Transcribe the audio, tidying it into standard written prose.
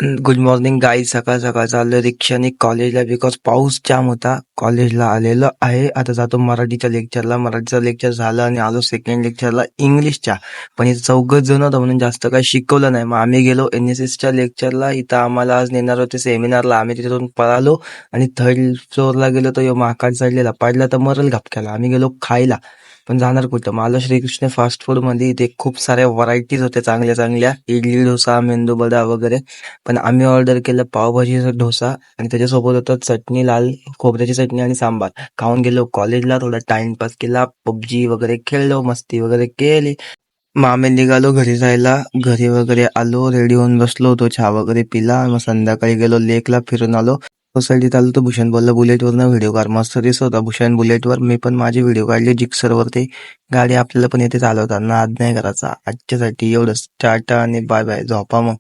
Good morning guys. सकाळ सकाळ चाललोय रिक्षाने कॉलेजला बिकॉज पाऊस जाम होता. कॉलेजला आलेलो आहे. आता जातो मराठीच्या लेक्चरला. मराठीचं लेक्चर झालं आणि आलो सेकंड लेक्चरला इंग्लिशच्या. पण इथं चौघच जण होतं म्हणून जास्त काही शिकवलं नाही. मग आम्ही गेलो NSSच्या लेक्चरला. इथं आम्हाला आज नेणार होते सेमिनारला. आम्ही तिथून पळालो आणि थर्ड फ्लोअरला गेलो. तर माकाड चढलेला पडला तर मरल घपक्याला. आम्ही गेलो खायला, पण जाणार कुठं. मग आलो श्रीकृष्ण फास्ट फूड मध्ये. इथे खूप साऱ्या व्हरायटीज होत्या चांगल्या चांगल्या, इडली डोसा मेंदू वडा वगैरे. पण आम्ही ऑर्डर केलं पावभाजीचा डोसा आणि त्याच्यासोबत होतं चटणी, लाल खोबऱ्याची चटणी आणि सांबार. खाऊन गेलो कॉलेजला. थोडा टाइमपास केला, पबजी वगैरे खेळलो, मस्ती वगैरे केली. मग आम्ही निघालो घरी जायला. घरी वगैरे आलो, रेडी होऊन बसलो होतो, चहा वगैरे पिला. मग संध्याकाळी गेलो लेकला, फिरून आलो. सोसायटीत आलो तर भूषण बोलला बुलेटवरनं व्हिडिओ काढ. मस्त दिसत होता भूषण बुलेटवर. मी पण माझी व्हिडिओ काढली जिक्सरवरती. गाडी आपल्याला पण येते चालवता. नाद नाही करायचा. आजच्यासाठी एवढंच. टाटा आणि बाय बाय. झोपा मग.